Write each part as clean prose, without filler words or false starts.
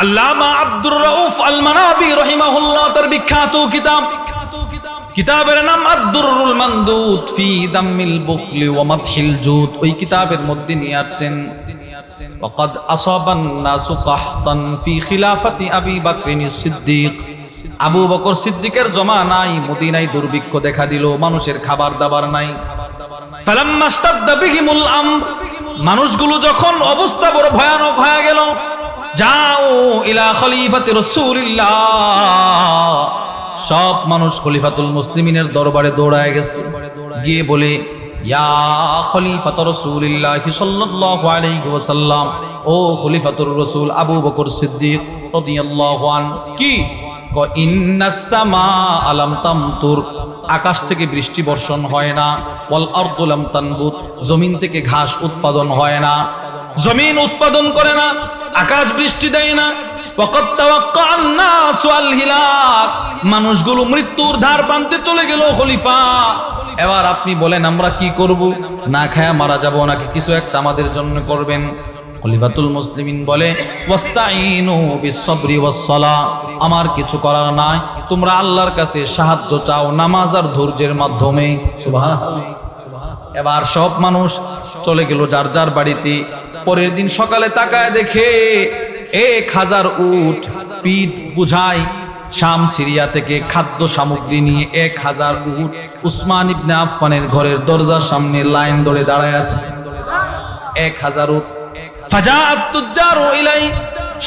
আল্লামা আব্দুর রাউফ আল মানাবি রাহিমাহুল্লাহ তার বিখ্যাত কিতাবের নাম আদ-দুররুল মানদুদ ফি দামিল বুখলি ওয়া মাদহিল জুদ। ওই কিতাবের মধ্যে নিয়ে আসছেন ওয়াকাদ আসাবান নাসু কাহতান ফি খিলাফাতি আবি বকর সিদ্দিক। আবু বকর সিদ্দিকের জমানায় মদিনায় দুর্ভিক্ষ দেখা দিল, মানুষের খাবার দাবার নাই। ফালাম্মা ইসতাদা বিহিমুল আমর, মানুষগুলো যখন অবস্থা বড় ভয়ানক হয়ে গেল, যাও ইলা খলিফাতি রাসূলিল্লাহ, সব মানুষ খলিফাতুল মুসলিমিনের দরবারে দৌড়ায় গেছে, গিয়ে বলে ইয়া খলিফাতুর রাসূলিল্লাহ সাল্লাল্লাহু আলাইহি ওয়াসাল্লাম, ও খলিফাতুর রাসূল আবু বকর সিদ্দিক রাদিয়াল্লাহু আনহু, কি ইন্নাস সামাআ লাম তামতুর, আকাশ থেকে বৃষ্টি বর্ষণ হয় না, ওয়াল আরদু লাম তানবুত, জমিন থেকে ঘাস উৎপাদন হয় না, জমিন উৎপাদন করে না, আকাশ বৃষ্টি দেয় না। ওয়াকাদ তাওয়াক্কাআন নাসু আল হিলাক, মানুষগুলো মৃত্যুর ধার প্রান্তে চলে গেল। খলিফা, এবার আপনি বলেন আমরা কি করব? না খায়া মারা যাব নাকি কিছু একটা আমাদের জন্য করবেন? খলিফাতুল মুসলিমিন বলে ওয়াস্তাইনু বিস-সাবরি ওয়াস-সালাহ, আমার কিছু করার নাই, তোমরা আল্লাহর কাছে সাহায্য চাও নামাজ আর ধৈর্যের মাধ্যমে। সুবহানাল্লাহ। এবার সব মানুষ চলে গেল যার যার বাড়িতে। পরের দিন সকালে তাকায় দেখে 1000 উট পিঠ বুঝায় শাম সিরিয়া থেকে খাদ্য সামগ্রী নিয়ে 1000 উট উসমান ইবনে আফফানের ঘরের দরজার সামনে লাইন ধরে দাঁড়ায় আছে। 1000 উট। ফাজাআত তুজ্জারু ইলাই,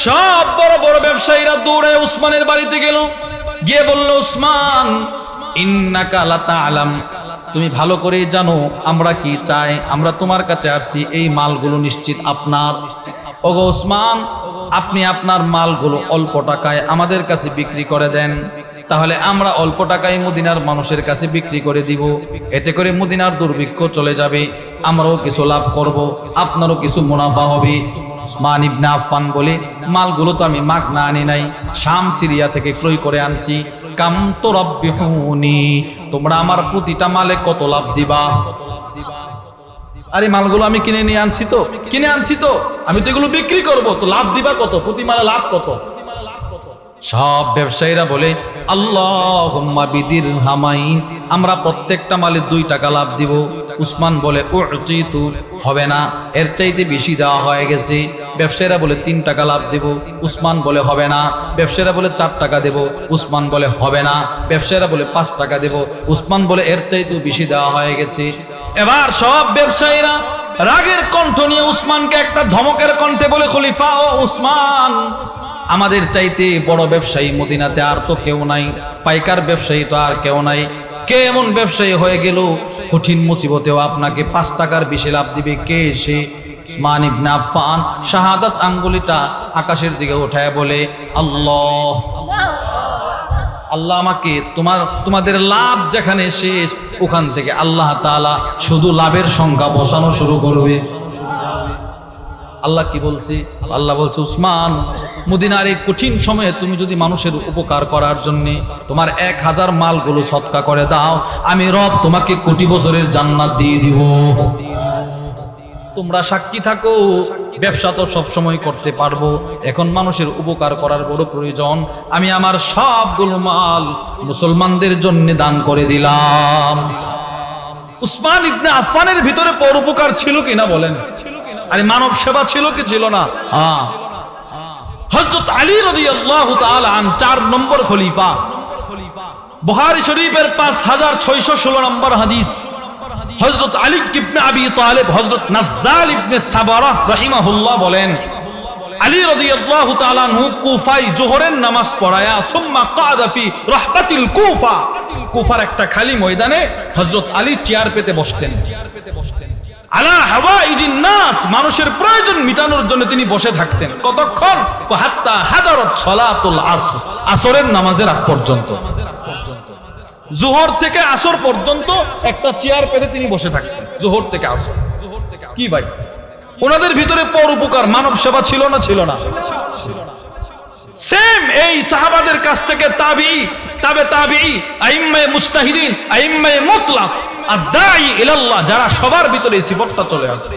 সব বড় বড় ব্যবসায়ীরা দৌড়ে উসমানের বাড়িতে গেল, গিয়ে বলল উসমান ইন্নাকা লা তা'লাম, তুমি ভালো করেই জানো আমরা কি চাই, আমরা তোমার কাছে আসছি, এই মালগুলো নিশ্চিত আপনার। ওগো উসমান, আপনি আপনার মালগুলো অল্প টাকায় আমাদের কাছে বিক্রি করে দেন, তাহলে আমরা অল্প টাকায় মদিনার মানুষের কাছে বিক্রি করে দিব, এতে করে মদিনার দুর্ভিক্ষ চলে যাবে, আমরাও কিছু লাভ করব, আপনারও কিছু মুনাফা হবে। উসমান ইবনে আফফান বলে মালগুলো তো আমি মাগনা আনি নাই, শাম সিরিয়া থেকে ক্রয় করে আনছি। কাম তুরাব্বিহুনি, তোমরা আমার প্রতিটা মালে কত লাভ দিবা? আরে মালগুলো আমি কিনে নিয়ে আনছি তো, আমি তো এগুলো বিক্রি করব, তো লাভ দিবা কত? প্রতি মালে লাভ কত? সব ব্যবসায়ীরা বলে আল্লাহুম্মা বিদিরহামাইন, আমরা প্রত্যেকটা মালে 2 টাকা লাভ দিব। উসমান বলে উতিতু, হবে না, এর চাইতে বেশি দেওয়া হয়ে গেছে। ব্যবসায়ীরা বলে 3 টাকা লাভ দেব। উসমান বলে হবে না। ব্যবসায়ীরা বলে 4 টাকা দেব। উসমান বলে হবে না। ব্যবসায়ীরা বলে 5 টাকা দেব। উসমান বলে এর চাইতেও বেশি দেওয়া হয়ে গেছে। এবার সব ব্যবসায়ীরা রাগের কণ্ঠ নিয়ে উসমানকে একটা ধমকের কণ্ঠে বলে খলিফা ও উসমান, আমাদের চাইতে বড় ব্যবসায়ী মদিনাতে আর তো কেউ নাই, পাইকার ব্যবসায়ী তো আর কেউ নাই। কে এমন ব্যবসায়ী হয়ে গেল কঠিন মুসিবতেও আপনাকে 5 টাকার বেশি লাভ দিবে? কে সে? উসমান ইবনে আফফান শাহাদাত আঙ্গুলিটা আকাশের দিকে উঠায় বলে আল্লাহ, আল্লাহ আমাকে তোমাদের লাভ যেখানে শেষ, ওখান থেকে আল্লাহ তাআলা শুধু লাভের সংখ্যা বসানো শুরু করবে। আল্লাহ কি বলছে? আল্লাহ বলছে উসমান, মদিনার এই কঠিন সময়ে তুমি যদি মানুষের উপকার করার জন্য তোমার 1000 মালগুলো সদকা করে দাও, আমি রব তোমাকে কোটি বছরের জান্নাত দিয়ে দিব। তোমরা সাক্ষী থাকো, ব্যবসা তো সব সময় করতে পারবো, এখন মানুষের উপকার করার বড় প্রয়োজন, আমি আমার সবগুলো মাল মুসলমানদের জন্য দান করে দিলাম। উসমান ইবনে আফফানের ভিতরে পরোপকার ছিল কিনা বলেন? আরে মানব সেবা ছিল কি ছিল না? হযরত আলী রাদিয়াল্লাহু তাআলা আন 4 নম্বর খলিফা, বুখারী শরীফের 5616 নম্বর হাদিস। হযরত আলী ইবনে আবি তালিব, হযরত নাজ্জাল ইবনে সাবারা রাহিমাহুল্লাহ বলেন, আলী রাদিয়াল্লাহু তাআলা আনহু কুফায় যোহরের নামাজ পড়ায়া সুম্মা কাদা ফি রাহবাতিল কুফা, কুফার একটা খালি ময়দানে হযরত আলী চেয়ার পেতে বসতেন। আলা হাওয়াইজিন নাস, মানুষের প্রয়োজন মিটানোর জন্য তিনি বসে থাকতেন। কতক্ষণ? হাত্তা হাদারাত সালাতুল আসর, আসরের নামাজের আগ পর্যন্ত, যোহর থেকে আসর পর্যন্ত একটা চেয়ার পেতে তিনি বসে থাকতেন, যোহর থেকে আসর। কি ভাই, ওনাদের ভিতরে পরোপকার মানব সেবা ছিল না? ছিল না? সেম এই সাহাবাদের কাছ থেকে তাবিঈ, তাবে তাবিঈ, আইম্মায়ে মুজতাহিদিন, আইম্মায়ে মুতলাক, আদ-দাঈ ইলাল্লাহ, যারা সবার ভিতরে এই সিফতটা চলে আসে।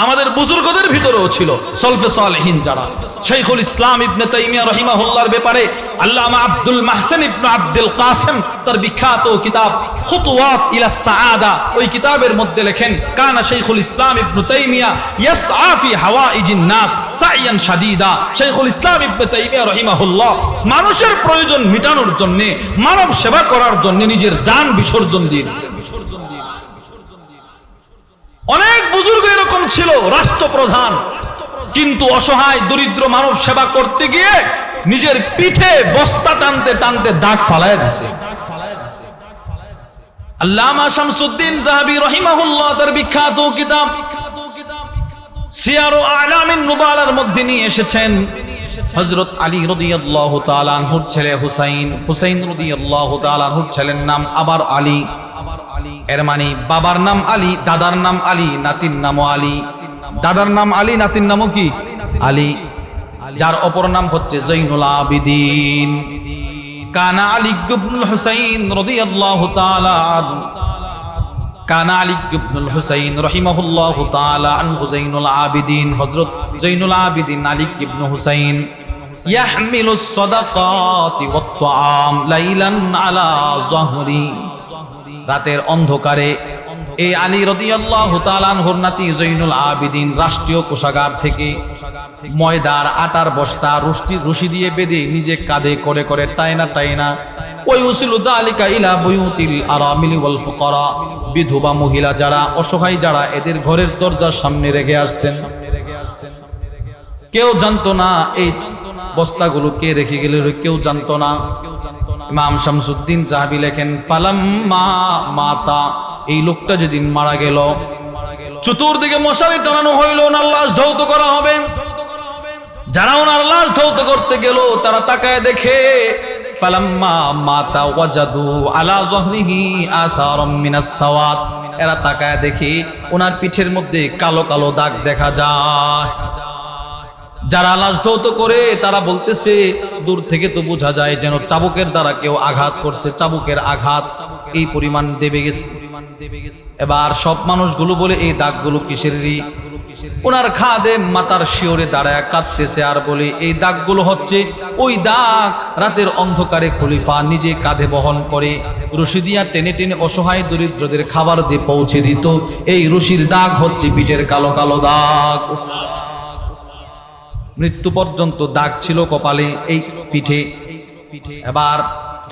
আমাদের বুজুর্গদের ভিতরেও ছিল সলফে সালেহিন যারা। শাইখুল ইসলাম ইবনে তাইমিয়া রাহিমাহুল্লাহর ব্যাপারে আল্লামা আব্দুল মাহসিন ইবনে আব্দুল কাসিম তার বিখ্যাত কিতাব খুতুওয়াত ইলা সাআদা, ওই কিতাবের মধ্যে লেখেন, কানা শাইখুল ইসলাম ইবনে তাইমিয়া ইয়াসআ ফি হাওয়াইজিন নাস সাইয়ান শাদীদা। শাইখুল ইসলাম ইবনে তাইমিয়া রাহিমাহুল্লাহ মানুষের প্রয়োজন মেটানোর জন্য, মানব সেবা করার জন্য নিজের জান বিসর্জন দিয়েছেন। অনেক বুজুর্গ এরকম ছিল, রাষ্ট্রপ্রধান, কিন্তু অসহায় দরিদ্র মানব সেবা করতে গিয়ে নিজের পিঠে বস্তা টানতে টানতে দাগ ফালায় দিছে। আল্লামা শামসুদ্দিন যাহাবী রাহিমাহুল্লাহ তার বিখ্যাত কিতাব সিয়ারু আ'লামিন নুবালার মধ্যে নিয়ে এসেছেন, হযরত আলী রাদিয়াল্লাহু তাআলা আনহুর ছেলে হুসাইন, হুসাইন রাদিয়াল্লাহু তাআলা আনহুর ছেলের নাম আবার আলী। এর মানে বাবার নাম আলী, দাদার নাম আলী, নাতির নামও আলী। দাদার নাম আলী, নাতির নামও কি আলী, যার অপর নাম হচ্ছে জৈনুল আবিদিন। কানা আলী ইবনুল হুসাইন রাদিয়াল্লাহু তাআলা আনহু, কানা আলী ইবনুল হুসাইন রাহিমাহুল্লাহু তাআলা আনহু জৈনুল আবিদিন, হযরত জৈনুল আবিদিন আলী ইবনে হুসাইন ইয়াহমিলুস সাদাকাতি ওয়াত তাআম লাইলান আলা যহরি। রাতের অন্ধকারে এই আলী রাদিয়াল্লাহু তাআলা আনহুর নাতি জৈনুল আবিদিন রাষ্ট্রীয় কোষাগার থেকে ময়দার আটার বস্তা রশি দিয়ে বেঁধে নিজে কাঁধে করে করে টাইনা টাইনা ওই উসিলু যালিকা ইলা বুয়ুতিল আরামিলি ওয়াল ফুকারা, বিধবা মহিলা যারা, অসহায় যারা, এদের ঘরের দরজার সামনে রেখে আসতেন। কেউ জানতো না এই বস্তাগুলো কে রেখে গেল, কেউ জানতো না। ইমাম শামসুদ্দিন যাহাবী লেখেন, ফালাম্মা মাতা, এই লোকটা যেদিন মারা গেল, চতুর্দিকে মশারি টানানো হইল, ওনার লাশ ধৌত করা হবে। যারা ওনার লাশ ধৌত করতে গেল তারা তাকায় দেখে, ফালাম্মা মাতা ওয়াজাদু আলা যহরিহি আথারাম মিনাস সাওয়াদ, এরা তাকায় দেখে ওনার পিঠের মধ্যে কালো কালো দাগ দেখা যায়। যারা লাশ ধৌত করে তারা বলতেছে, দূর থেকে তো বোঝা যায় যেন চাবুকের দ্বারা কেউ আঘাত করছে, চাবুকের আঘাত এই পরিমাণ দেবে গেছে। এবার সব মানুষগুলো বলে, এই দাগগুলো কিসের? ওনার খাদেম মাতার শিওরে দাঁড়ায় কাঁদতেছে আর বলে, এই দাগগুলো হচ্ছে ওই দাগ রাতের অন্ধকারে খলিফা নিজে কাঁধে বহন করে রশি দিয়া টেনে টেনে অসহায় দরিদ্রদের খাবার যে পৌঁছে দিত, এই রশির দাগ হচ্ছে পিঠের কালো কালো দাগ। মৃত্যু পর্যন্ত দাগ ছিল কপালে, এই পিঠে। এবার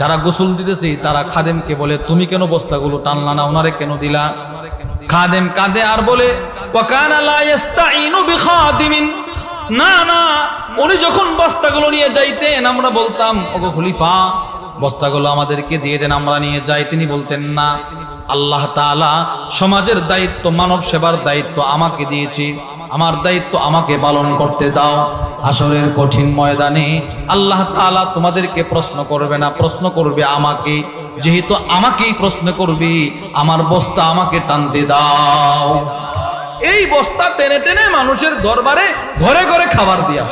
যারা গোসল দিতেছে তারা খাদেমকে বলে, তুমি কেন বস্তাগুলো টানলা না, ওনারে কেন দিলা? খাদেম কাঁদে আর বলে, ওয়াকানা লা ইস্তাইনু বিখাদিমিন, না না, উনি যখন বস্তাগুলো নিয়ে যাইতেন আমরা বলতাম, ওগো খলিফা বস্তাগুলো আমাদেরকে দিয়ে দেন, আমরা নিয়ে যাই। তিনি বলতেন না, আল্লাহ তাআলা সমাজের দায়িত্ব, মানব সেবার দায়িত্ব আমাকে দিয়েছে, আমার দায়িত্ব আমাকে পালন করতে দাও। হাসরের কঠিন ময়দানে আল্লাহ তাআলা তোমাদেরকে প্রশ্ন করবে না, প্রশ্ন করবে আমাকে। যেহেতু আমাকেই প্রশ্ন করবে, আমার বস্তা আমাকে টানতে দাও। এই বস্তা টেনে টেনে মানুষের দরবারে ঘরে ঘরে খাবার দিয়া।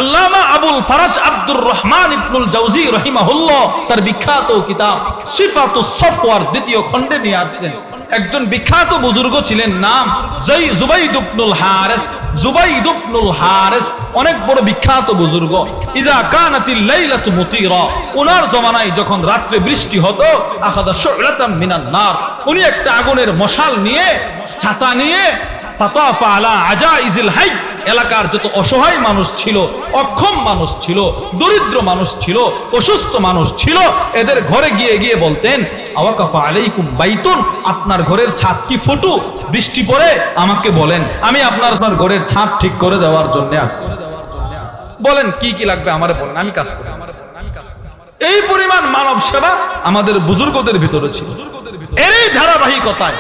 আল্লামা আবুল ফারাজ আব্দুর রহমান ইবনুল জাওজি রাহিমাহুল্লাহ তার বিখ্যাত কিতাব সিফাতুস সফওয়ার দ্বিতীয় খণ্ডে নিয়ে আসছেন। একজন বিখ্যাত বুজুর্গ ছিলেন, নাম জুবাইদ ইবনুল হারিস। জুবাইদ ইবনুল হারিস অনেক বড় বিখ্যাত বুজুর্গ। ইযা কানাতিল লাইলাতু মুতিরা, ওনার জমানায় যখন রাত্রে বৃষ্টি হতো, আখাযা শু'লাতাম মিনান নার, উনি একটা আগুনের মশাল নিয়ে, ছাতা নিয়ে, ফাতাফা আলা আজাইজিল হাই, এলাকার যত অসহায় মানুষ ছিল, অক্ষম মানুষ ছিল, দরিদ্র মানুষ ছিল, অসুস্থ মানুষ ছিল, এদের ঘরে গিয়ে গিয়ে বলতেন, আওয়াকাফা আলাইকুম বাইতুন, আপনার ঘরের ছাদ কি ফুটু? বৃষ্টি পড়ে আমাকে বলেন, আমি আপনার ঘরের ছাদ ঠিক করে দেওয়ার জন্য আসছি। বলেন কি কি লাগবে আমারে বলেন, আমি কাজ করি। এই পরিমাণ মানব সেবা আমাদের বুজুর্গদের ভিতরে ছিল। এরই ধারাবাহিকতায়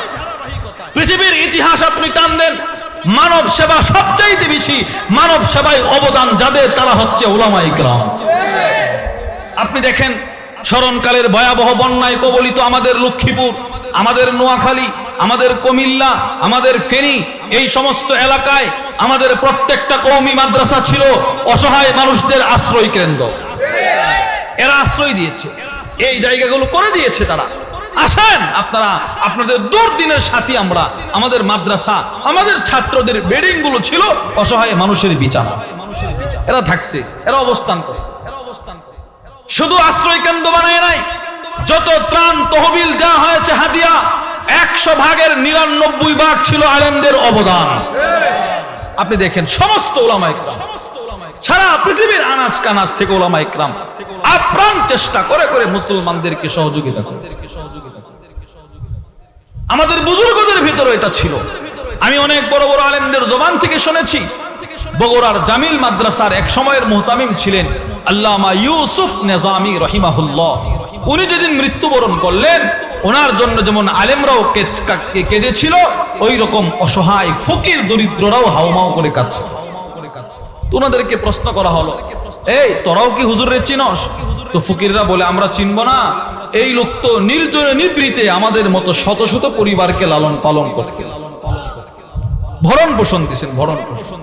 পৃথিবীর ইতিহাস আপনি টান দেন, মানব সেবা সবচাইতে বেশি, মানব সেবায় অবদান যাদের, তারা হচ্ছে উলামায়ে কেরাম। আপনি দেখেন স্মরণকালের ভয়াবহ বন্যায় কবলিত আমাদের লক্ষ্মীপুর, আমাদের নোয়াখালী, আমাদের কুমিল্লা, আমাদের ফেনী, এই সমস্ত এলাকায় আমাদের প্রত্যেকটা কওমি মাদ্রাসা ছিল অসহায় মানুষদের আশ্রয় কেন্দ্র। এরা আশ্রয় দিয়েছে, এই জায়গাগুলো করে দিয়েছে তারা। আসেন আপনারা, আপনাদের দুর্দিনের সাথী আমরা। আমাদের মাদ্রাসা, আমাদের ছাত্রদের বেডিং গুলো ছিল অসহায় মানুষের বিছানা, এরা থাকছে, এরা অবস্থান করছে। শুধু আশ্রয় কেন্দ্র বানায় নাই, যত ত্রাণ তহবিল দেওয়া হয়েছে হাদিয়া, 100 ভাগের 99 ভাগ ছিল আলেমদের অবদান। আপনি দেখেন সমস্ত উলামা ইকরাম, সারা পৃথিবীর আনাজ কানাজ থেকে উলামা ইকরাম আপ্রাণ চেষ্টা করে করে মুসলমানদেরকে সহযোগিতা করে। আমাদের বুজুর্গদের ভিতরে এটা ছিল। আমি অনেক বড় বড় আলেমদের জবান থেকে শুনেছি। বগুড়ার জামিল মাদ্রাসার এক সময়ের মুহতামিম ছিলেন আল্লামা ইউসুফ নিজামী রাহিমাহুল্লাহ। উনি যেদিন মৃত্যুবরণ করলেন, ওনার জন্য যেমন আলেমরাও কেঁদেছিল, ওই রকম অসহায় ফকির দরিদ্ররাও হাউমাউ করে কাঁদছে। ওনাদেরকে প্রশ্ন করা হলো, এই তোরাও কি হুজুরের চিনস? তো ফকিররা বলে, আমরা চিনব না, এই লোক তো নির্জনে নিবৃতে আমাদের মতো শত শত পরিবারকে লালন পালন করতে, ভরণ পোষণ দিছেন, ভরণ পোষণ।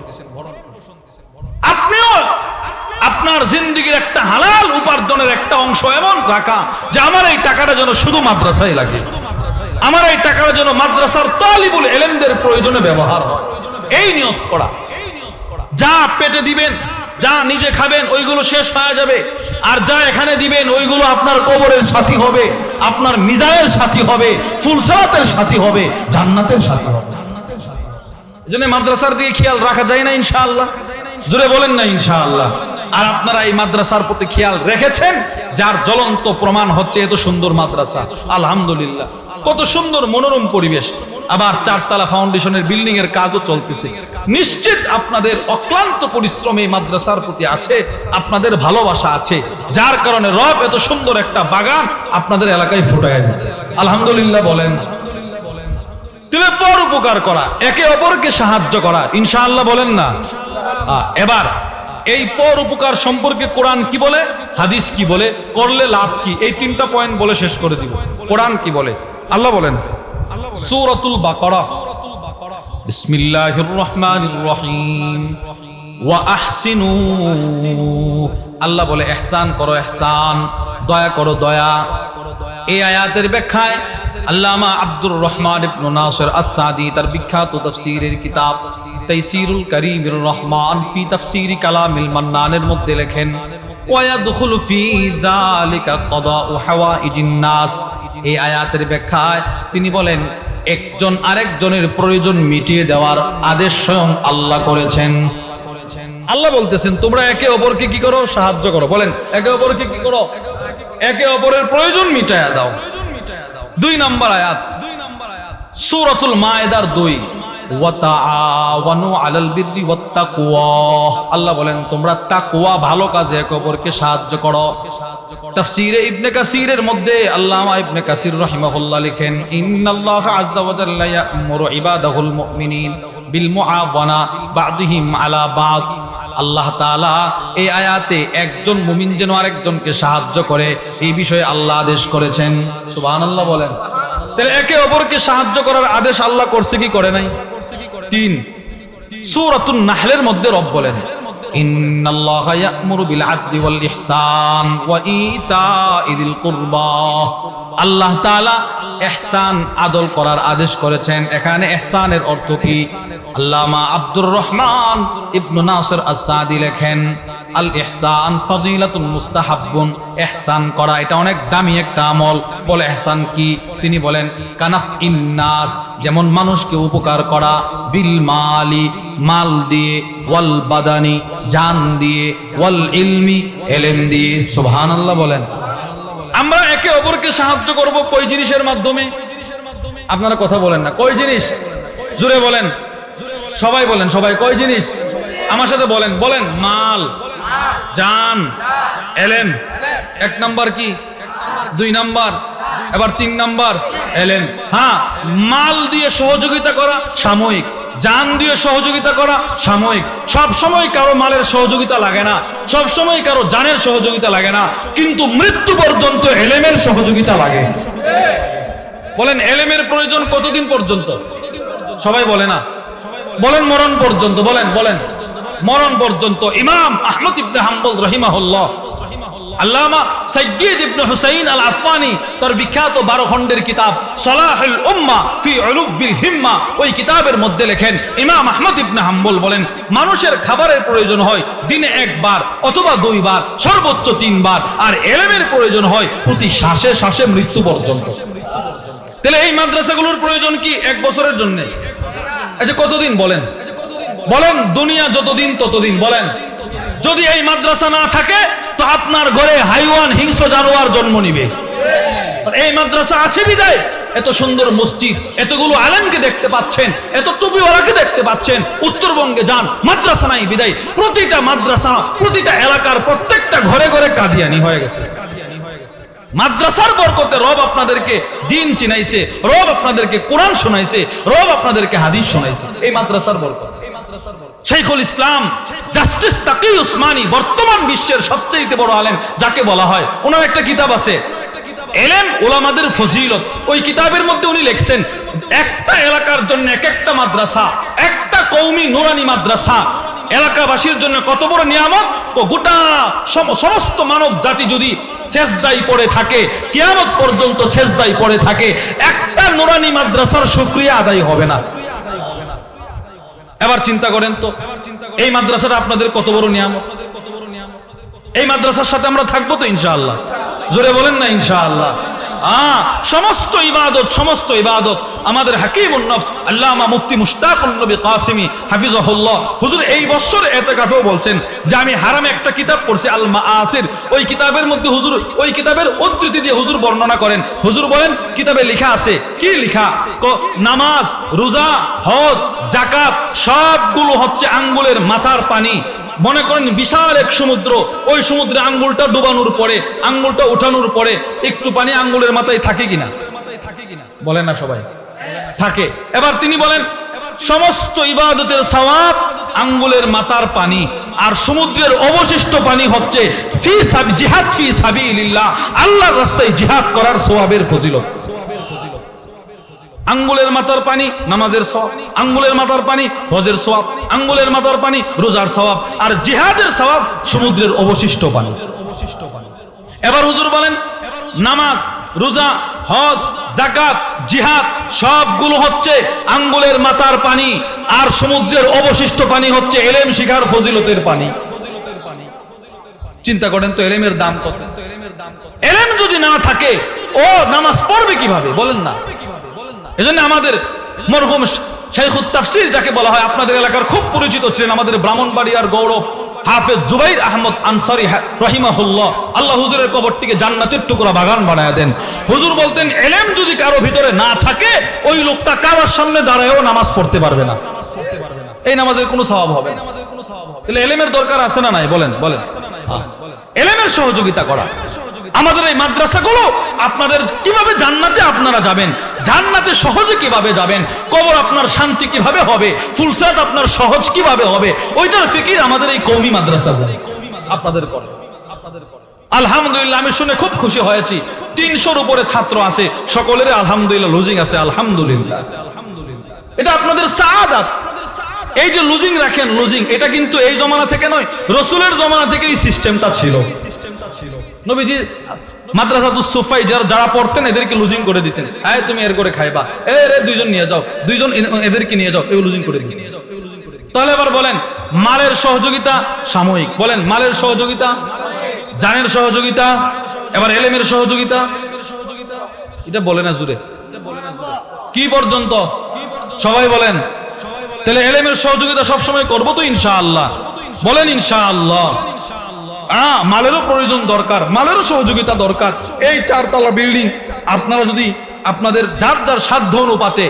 আপনিও আপনার জিন্দেগির একটা হালাল উপার্জনের একটা অংশ এমন রাখা যে আমার এই টাকাটা যেন শুধু মাদ্রাসায় লাগে, আমার এই টাকাটা যেন মাদ্রাসার তালিবুল ইলমদের প্রয়োজনে ব্যবহার হয়, এই নিয়ত করা। যা পেটে দিবেন, যা নিজে খাবেন, ওইগুলো শেষ হয়ে যাবে, আর যা এখানে দিবেন ওইগুলো আপনার কবরের সাথী হবে, আপনার মিজানের সাথী হবে, ফুলসালাতের সাথী হবে, জান্নাতের সাথী হবে। এজন্য মাদ্রাসার দিকে খেয়াল রাখা যায় না ইনশাআল্লাহ? জোরে বলেন না ইনশাআল্লাহ। আর আপনারা এই মাদ্রাসার প্রতি খেয়াল রেখেছেন, যার জ্বলন্ত প্রমাণ হচ্ছে এত সুন্দর মাদ্রাসা। আলহামদুলিল্লাহ, কত সুন্দর মনোরম পরিবেশ। আবার 4 তলা ফাউন্ডেশনের বিল্ডিং এর কাজও চলতেছে। নিশ্চিত আপনাদের অক্লান্ত পরিশ্রমে মাদ্রাসার প্রতি আছে, আপনাদের ভালোবাসা আছে, যার কারণে রব এত সুন্দর একটা বাগান আপনাদের এলাকায় ফুটায় দিয়েছে। আলহামদুলিল্লাহ বলেন। তুমি পর উপকার করা, একে অপরকে সাহায্য করা, ইনশাআল্লাহ বলেন না? এবার এই পর উপকার সম্পর্কে কোরআন কি বলে, হাদিস কি বলে, করলে লাভ কি, এই 3টা পয়েন্ট বলে শেষ করে দিব। কোরআন কি বলে? আল্লাহ বলেন সূরাতুল বাকারা, বিসমিল্লাহির রহমানির রহিম, ওয়া আহসিনু, আল্লাহ বলে ইহসান করো, ইহসান, দয়া করো, দয়া। এই আয়াতের ব্যাখ্যায় আল্লামা আব্দুর রহমান ইবনে নাসির আস-সাদি তার বিখ্যাত তাফসীরের কিতাব তাইসিরুল কারীমির রহমান ফি তাফসীরি কালামিল মান্নানের মধ্যে লেখেন, ওয়া ইয়াদখুলু ফি যালিকা কাদাউ হাওয়াইজিন নাস। এই আয়াতের ব্যাখ্যায় তিনি বলেন, একজন আরেকজনের প্রয়োজন মিটিয়ে দেওয়ার আদেশ স্বয়ং আল্লাহ করেছেন। আল্লাহ বলতেছেন তোমরা একে অপরকে কি করো, সাহায্য করো। বলেন একে অপরকে কি করো? একে অপরের প্রয়োজন মিটায়া দাও। 2 নম্বর আয়াত সূরাতুল মায়েদার 2, ওয়া তাআওয়ানু আলাল বিররি ওয়াত তাকওয়া। আল্লাহ বলেন তোমরা তাকওয়া, ভালো কাজে একে অপরকে সাহায্য করো। তাফসীরে ইবনে কাসিরের মধ্যে আল্লামা ইবনে কাসির রাহিমাহুল্লাহ লিখেন, ইন্নাল্লাহা আযজা ওয়া জাল্লা ইয়া'মুরু ইবাদাহুল মুমিনিন বিল মুআওয়ানা বা'দিহিম আলা বা'দ। আল্লাহ তাআলা এই আয়াতে একজন মুমিন যেন আরেকজনকে সাহায্য করে, এই বিষয়ে আল্লাহ আদেশ করেছেন। সুবহানাল্লাহ বলেন। তাহলে একে অপরকে সাহায্য করার আদেশ আল্লাহ করছে কি করে নাই? 3 সূরাতুন নাহলের মধ্যে রব বলেন, ইন্নাল্লাহা ইয়া'মুরু বিল আদলি ওয়াল ইহসান ওয়া ইতাইযিল কুরবা। আল্লাহ তাআলা ইহসান, আদল করার আদেশ করেছেন। এখানে ইহসানের অর্থ কি? আল্লামা আব্দুর রহমান ইবনে নাসির আস-সাদি লেখেন, আল ইহসান ফাদিলাতুন মুস্তাহাব্বুন। ইহসান করা এটা অনেক দামি একটা আমল। বলে ইহসান কি? তিনি বলেন কানাফ ইন্নাস, যেমন মানুষকে উপকার করা, বিল মালি, মাল দিয়ে, ওয়াল বাদানি, জান দিয়ে, ওয়াল ইলমি, ইলম দিয়ে। সুবহানাল্লাহ বলেন। আমরা একে অপরকে সাহায্য করব কয় জিনিসের মাধ্যমে? আপনারা কথা বলেন না, কয় জিনিস? জোরে বলেন, সবাই বলেন, সবাই কয় জিনিস? আমার সাথে বলেন, বলেন। মাল, জান, ইলম। 1 নাম্বার কি? 2 নাম্বার, এবার 3 নাম্বার ইলম। হ্যাঁ, মাল দিয়ে সহযোগিতা করা সাময়িক, জান দিয়ে সহযোগিতা করা সাময়িক। সব সময় কারো মালের সহযোগিতা লাগে না, সব সময় কারো জানের সহযোগিতা লাগে না, কিন্তু মৃত্যু পর্যন্ত ইলমের সহযোগিতা লাগে। বলেন ইলমের প্রয়োজন কতদিন পর্যন্ত? সবাই বলে না, বলেন মরণ পর্যন্ত। বলেন বলেন, মরণ পর্যন্ত। ইমাম আহমদ ইবনে হাম্বল রাহিমাহুল্লাহ আল্লামা সাইয়্যিদ ইবনে হুসাইন আল আফফানি তার বিখ্যাত 12 খণ্ডের কিতাব সালাহুল উম্মাহ ফি উলুবিল হিম্মা, ওই কিতাবের মধ্যে লেখেন ইমাম আহমদ ইবনে হাম্বল বলেন, মানুষের খাবারের প্রয়োজন হয় দিনে একবার অথবা 2 বার, সর্বোচ্চ 3 বার, আর ইলমের প্রয়োজন হয় প্রতি শ্বাসে শ্বাসে মৃত্যু পর্যন্ত। তাহলে এই মাদ্রাসাগুলোর প্রয়োজন কি 1 বছরের জন্য? আচ্ছা কতদিন বলেন? বলেন দুনিয়া যতদিন ততদিন। বলেন যদি এই মাদ্রাসা না থাকে তো আপনার ঘরে হাইওয়ান হিংস্র জানোয়ার জন্ম নিবে। এই মাদ্রাসা আছে বিদায় এত সুন্দর মসজিদ, এতগুলো আলেমকে দেখতে পাচ্ছেন, এত টুপিওয়ালাকে দেখতে পাচ্ছেন। উত্তরবঙ্গে যান, মাদ্রাসা নাই বিদায় প্রতিটা মাদ্রাসা, প্রতিটা এলাকার প্রত্যেকটা ঘরে ঘরে কাদিয়ানি হয়ে গেছে। মাদ্রাসার বরকতে রব আপনাদেরকে দিন চিনাইছে, রব আপনাদেরকে কোরআন শোনাইছে, রব আপনাদেরকে হাদিস শোনাইছে এই মাদ্রাসার বরকত। শাইখুল ইসলাম জাস্টিস তাকি উসমানী বর্তমান বিশ্বের সবচেয়ে বড় আলেম যাকে বলা হয়, ওনার একটা কিতাব আছে ইলম উলামাদের ফজিলত। ওই কিতাবের মধ্যে উনি লিখছেন একটা এলাকার জন্য এক একটা মাদ্রাসা, একটা কওমি নুরানি মাদ্রাসা এলাকাবাসীর জন্য কত বড় নিয়ামত। তো গোটা সমস্ত মানব জাতি যদি সেজদায় পড়ে থাকে, কিয়ামত পর্যন্ত সেজদায় পড়ে থাকে, একটা নুরানি মাদ্রাসার শুকরিয়া আদায় হবে না। এবার চিন্তা করেন তো এই মাদ্রাসাটা আপনাদের কত বড় নিয়ামত। এই মাদ্রাসার সাথে আমরা থাকবো তো ইনশাআল্লাহ? জোরে বলেন না ইনশাআল্লাহ। সমস্ত ইবাদত আমাদের হাকিমুন নফস আল্লামা মুফতি মুশতাকুন নবী কাসিমি হাফিজাহুল্লাহ হুজুর এই বছর ইতিকাফেও বলছেন যে আমি হারামে একটা কিতাব পড়ছি আল মাআসির। ওই কিতাবের মধ্যে হুজুর ওই কিতাবের উদ্ধৃতি দিয়ে হুজুর বর্ণনা করেন। হুজুর বলেন কিতাবে লেখা আছে, কি লেখা? নামাজ, রোজা, হজ, যাকাত সবগুলো হচ্ছে আঙ্গুলের মাথার পানি। মনে করেন বিশাল এক সমুদ্র, ওই সমুদ্রে আঙ্গুলটা ডুবানোর পরে, আঙ্গুলটা উঠানোর পরে একটু পানি আঙ্গুলের মাথায় থাকে কিনা? বলেন না সবাই? থাকে। এবার তিনি বলেন সমস্ত ইবাদতের সওয়াব আঙ্গুলের মাথার পানি, আর সমুদ্রের অবশিষ্ট পানি হচ্ছে ফি জিহাদ ফি সাবিলিল্লাহ, আল্লাহর রাস্তায় জিহাদ করার সওয়াবের ফজিলত। আঙ্গুলের মাথার পানি নামাজের সওয়াব, আঙ্গুলের মাথার পানি হজের সওয়াব, আঙ্গুলের মাথার পানি রোজার সওয়াব, আর জিহাদের সওয়াব সমুদ্রের অবশিষ্ট পানি। এবার হুজুর বলেন নামাজ, রোজা, হজ, যাকাত, জিহাদ সবগুলো হচ্ছে আঙ্গুলের মাথার পানি, আর সমুদ্রের অবশিষ্ট পানি হচ্ছে ইলম শিখার ফজিলতের পানি। চিন্তা করেন তো ইলমের দাম কত। ইলম যদি না থাকে ও নামাজ পড়বে কিভাবে? বলেন না। এজন্য আমাদের মরহুম শাইখুত তাফসীর যাকে বলা হয়, আপনাদের এলাকার খুব পরিচিত ছিলেন, আমাদের ব্রাহ্মণবাড়িয়ার গৌরব হাফেজ জুবাইর আহমদ আনসারী রাহিমাহুল্লাহ, আল্লাহ হুজুরের কবরটিকে জান্নাতের টুকরা বাগান বানায় দেন। হুজুর বলতেন ইলম যদি কারো ভিতরে না থাকে ওই লোকটা কাবার সামনে দাঁড়ায়ও নামাজ পড়তে পারবে না, এই নামাজের কোনো সওয়াব হবে না। তাহলে ইলমের দরকার আছে না নাই? বলেন বলেন। ইলমের সহযোগিতা করা। আমাদের এই মাদ্রাসাগুলো আপনাদের কিভাবে জান্নাতে আপনারা যাবেন, জান্নাতে সহজে কিভাবে যাবেন, কবর আপনার শান্তি কিভাবে হবে, ফুলসাত আপনার সহজ কিভাবে হবে, ওইটার ফিকির আমাদের এই কওমি মাদ্রাসাগুলো আপনাদের করে। আলহামদুলিল্লাহ আমি শুনে খুব খুশি হয়েছি, 300-র উপরে ছাত্র আছে, সকলের আলহামদুলিল্লাহ লুজিং আছে। আলহামদুলিল্লাহ, এটা আপনাদের সাআদাত। এই যে লুজিং রাখেন, লুজিং এটা কিন্তু এই জমানা থেকে নয়, রাসূলের জমানা থেকে এই সিস্টেমটা ছিল। নবীজি মাদ্রাসাতুস সুফাই যারা পড়তেন এদেরকে লুজিং করে দিতেন, আয় তুমি এর করে খাইবা, এর 2জন নিয়ে যাও, 2জন এদেরকে নিয়ে যাও, এই লুজিং করে দিন। তাহলে এবার বলেন মালের সহযোগিতা সাময়িক, বলেন মালের সহযোগিতা, জানের সহযোগিতা, এবার ইলমের সহযোগিতা, এটা বলে না জুড়ে কি পর্যন্ত? সবাই বলেন। তাহলে ইলমের সহযোগিতা সব সময় করব তো ইনশাআল্লাহ? বলেন ইনশাআল্লাহ। মালেরও প্রয়োজন দরকার, মালেরও সহযোগিতা দরকার। এই 4 তলা বিল্ডিং আপনারা যদি আপনাদের যার যার সাধ্য অনুপাতে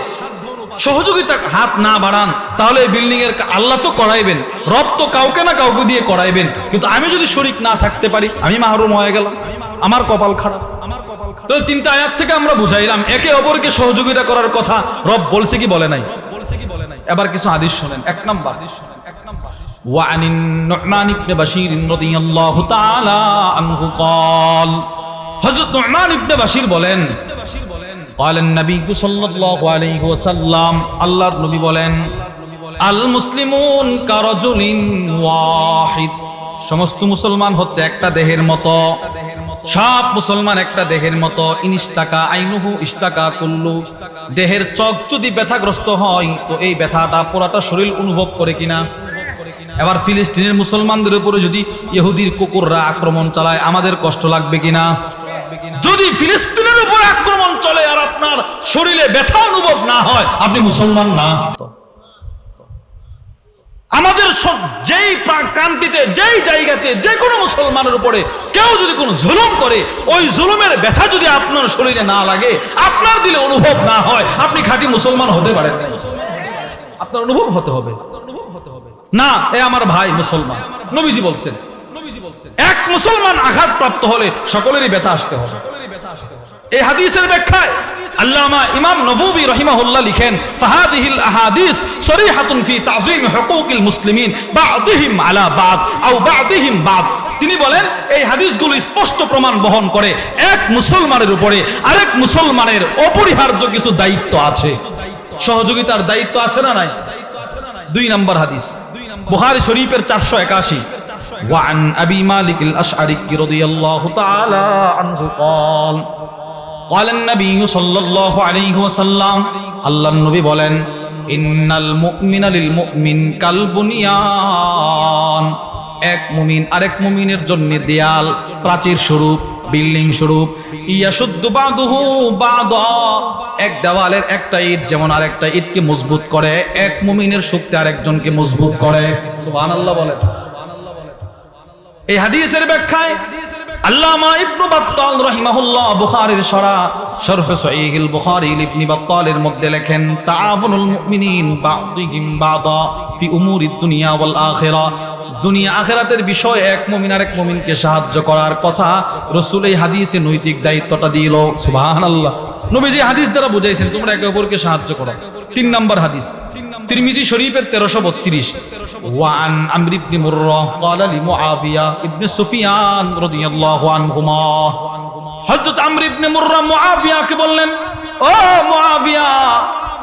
সহযোগিতা হাত না বাড়ান তাহলে এই বিল্ডিং এর আল্লাহ তো করাইবেন, রব তো কাউকে না কাউকে দিয়ে করাইবেন, কিন্তু আমি যদি শরীক না থাকতে পারি আমি মাহরুম হয়ে গেলাম, আমার কপাল খারাপ। তো 3টা আয়াত থেকে আমরা বুঝাইলাম একে অপরকে সহযোগিতা করার কথা রব বলছে কি বলে নাই? এবার কিছু হাদিস শুনেন। 1 নাম্বার وعن النعمان بن بشير رضي الله تعالى عنه قال حضرت نعمان بن بشير বলেন قال النبي صلى الله عليه وسلم আল্লাহর নবী বলেন আল মুসলিমুন কারাজুলিন ওয়াহিদ সমস্ত মুসলমান হচ্ছে একটা দেহের মতো, সব মুসলমান একটা দেহের মতো। ইনিস্তাকা আইনুহু ইস্তাকা কুল্লু। দেহের চোখ যদি ব্যথাগ্রস্ত হয় তো এই ব্যথাটা পুরাটা শরীর অনুভব করে কিনা? এবার ফিলিস্তিনের মুসলমানদের উপরে যদি ইহুদির কুকুররা আক্রমণ চালায় আমাদের কষ্ট লাগবে কিনা? যদি ফিলিস্তিনের উপরে আক্রমণ চলে আর আপনার শরীরে ব্যথা অনুভব না হয়, আপনি মুসলমান না। আমাদের যেই কান্ট্রিতে, যেই জায়গাতে, যে কোনো মুসলমানের উপরে কেউ যদি কোনো জুলুম করে, ওই জুলুমের ব্যথা যদি আপনার শরীরে না লাগে, আপনার দিলে অনুভব না হয়, আপনি খাঁটি মুসলমান হতে পারেন না। আপনার অনুভব হতে হবে না এ আমার ভাই মুসলমান। নবীজি বলছেন এক মুসলমান আঘাতপ্রাপ্ত হলে সকলেরই ব্যথা আসতে হবে। এই হাদিসের ব্যাখ্যায় আল্লামা ইমাম নববী রাহিমাহুল্লাহ লিখেন, ফাহাদিহিল আহাদিস সরিহাতুন ফি তাযীম হুকুকিল মুসলিমিন বা'দিহিম আলা বা'দ আও বা'দিহিম বা'দ। তিনি বলেন এই হাদিসগুলো স্পষ্ট প্রমাণ বহন করে এক মুসলমানের উপরে আরেক মুসলমানের অপরিহার্য কিছু দায়িত্ব আছে, সহযোগিতার দায়িত্ব আছে না নাই? 2 নম্বর হাদিস বুখারী শরীফের 481। وعن أبي مالك الأشعري رضي الله تعالى عنه قال قال النبي صلى الله عليه وسلم الله النبي বলেন إن المؤمن للمؤمن كالبنيان। এক মুমিন আরেক মুমিনের জন্য দেয়াল, প্রাচীর স্বরূপ, বিল্ডিং স্বরূপ। ইয়াশুদ্দু বাদুহু বাদা। এক দেওয়ালের একটা ইট যেমন আরেকটা ইটকে মজবুত করে, এক মুমিনের শক্তি আরেকজনকে মজবুত করে। সুবহানাল্লাহ বলেন। এই হাদিসের ব্যাখ্যায় আল্লামা ইবনে বাত্তাল রাহিমাহুল্লাহ বুখারীর শরহ সহিহুল বুখারী ইবনে বাত্তালের মধ্যে লেখেন, তাআউনুল মুমিনিন বা'দিহিম বা'দা ফি উমুরিদ দুনিয়া ওয়াল আখিরা। দুনিয়া আখিরাতের বিষয়ে এক মুমিন আরেক মুমিনকে সাহায্য করার কথা রাসূল এই হাদিসে নৈতিক দায়িত্বটা দিল। সুবহানাল্লাহ। নবীজি হাদিস দ্বারা বুঝাইছেন তোমরা একে অপরকে সাহায্য করো। 3 নম্বর হাদিস তিরমিজি শরীফের 1332। ওয়ান আমর ইবনে মুররা ক্বালা লিমুআবিয়া ইবনে সুফিয়ান রাদিয়াল্লাহু আনহুমা। হযরত আমর ইবনে মুররা মুআবিয়াকে বললেন, ও মুআবিয়া,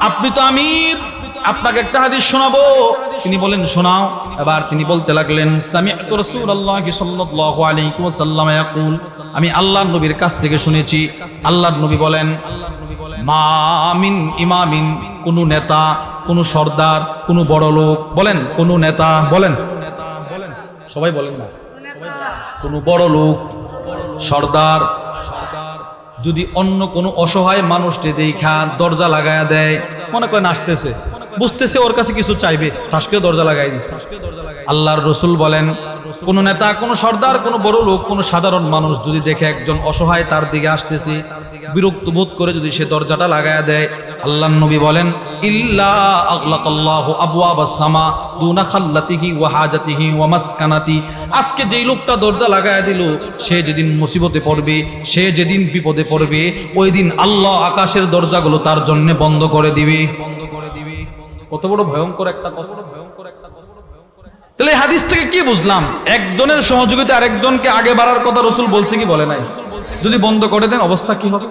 আপনি তো আমির, আপনাকে একটা হাদিস শোনাবো। তিনি বলেন শোনাও। এবার তিনি বলতে লাগলেন, সামি'তু রাসূলুল্লাহি সাল্লাল্লাহু আলাইহি ওয়াসাল্লাম ইয়াকুল। আমি আল্লাহর নবীর কাছ থেকে শুনেছি, আল্লাহর নবী বলেন, মা মিন ইমামিন, কোন নেতা, কোন সর্দার, কোন বড় লোক, বলেন কোন নেতা, বলেন সবাই বলেন না, কোন বড় লোক, সর্দার যদি অন্য কোন অসহায় মানুষকে দেখা দরজা লাগায়া দেয়, মনে করেন আসতেছে, বুঝতেছে ওর কাছে কিছু চাইবে, ঠাসকে দরজা লাগাই দিচ্ছে। আল্লাহর রাসূল বলেন, কোন নেতা, কোন সর্দার, কোন বড় লোক, কোন সাধারণ মানুষ যদি দেখে একজন অসহায় তার দিকে আসতেছে, বিরক্ত বোধ করে যদি সে দরজাটা লাগায়া দেয়, আল্লাহর নবী বলেন, ইল্লা আগলাকাল্লাহু আবওয়াবাস সামা দুনা খাল্লাতিহি ওয়া হাজাতিহি ওয়া মাসকানাতি। আজকে যেই লোকটা দরজা লাগায়া দিল, সে যেদিন মুসিবতে পড়বে, সে যেদিন বিপদে পড়বে, ওই দিন আল্লাহ আকাশের দরজাগুলো তার জন্য বন্ধ করে দিবে। কত বড় ভয়ঙ্কর একটা কথা। তাহলে হাদিস থেকে কি বুঝলাম? একজনের সহযোগিতা আরেকজনকে আগে বাড়ার কথা রাসূল বলছে কি বলে নাই? যদি বন্ধ করে দেন অবস্থা কি হবে?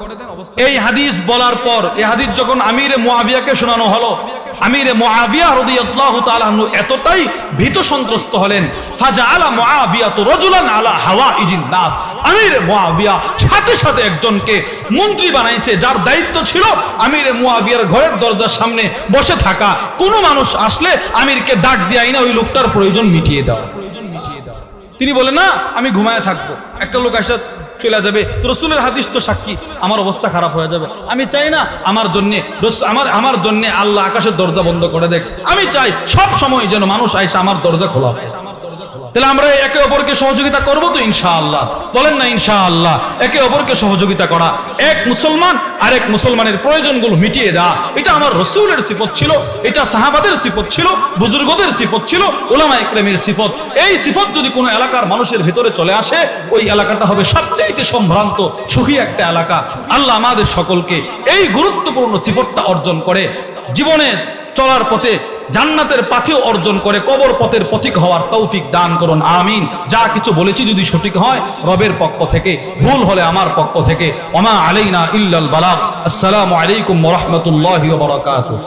এই হাদিস বলার পর, এই হাদিস যখন আমিরে মুআবিয়াকে শোনানো হলো, আমিরে মুআবিয়া রাদিয়াল্লাহু তাআলা আনহু এতটাই ভীত সন্ত্রস্ত হলেন, ফাজাআলা মুআবিয়াতু রাজুলান আলা হাওয়াইজিন নাস। আমিরে মুআবিয়া সাথে সাথে একজনকে মন্ত্রী বানাইছে, যার দায়িত্ব ছিল আমিরে মুআবিয়ার ঘরের দরজার সামনে বসে থাকা, কোন মানুষ আসলে আমিরকে ডাক দিয়ে আইনা ওই লোকটার প্রয়োজন মিটিয়ে দাও। তিনি বলে না, আমি ঘুমায় থাকবো, একটা লোক আসে চলে যাবে, তো রাসূলের হাদিস তো সাক্ষী, আমার অবস্থা খারাপ হয়ে যাবে। আমি চাই না আমার জন্য আল্লাহ আকাশের দরজা বন্ধ করে দেখ। আমি চাই সব সময় যেন মানুষ আইসা আমার দরজা খোলা। তাহলে আমরা একে অপরকে সহযোগিতা করবো তো ইনশাআল্লাহ, বলেন না ইনশাআল্লাহ। একে অপরকে সহযোগিতা করা, এক মুসলমান আরেক মুসলমানের প্রয়োজনগুলো মিটিয়ে দেওয়া, এটা আমার রাসূলের সিফত ছিল, এটা সাহাবাদের সিফত ছিল, বুজুর্গদের সিফত ছিল, উলামা ইকরামের সিফত। এই সিফত যদি কোনো এলাকার মানুষের ভিতরে চলে আসে, ওই এলাকাটা হবে সবচেয়ে সম্ভ্রান্ত সুখী একটা এলাকা। আল্লাহ আমাদের সকলকে এই গুরুত্বপূর্ণ সিফতটা অর্জন করে জীবনে চলার পথে জান্নাতের পাথেও অর্জন করে কবর পথের পথিক হওয়ার তৌফিক দান করুন, আমিন। যা কিছু বলেছি যদি সঠিক হয় রবের পক্ষ থেকে, ভুল হলে আমার পক্ষ থেকে। ওমা আলাইনা ইল্লাল বালাগ। আসসালামু আলাইকুম ওয়া রাহমাতুল্লাহি ওয়া বারাকাতুহু।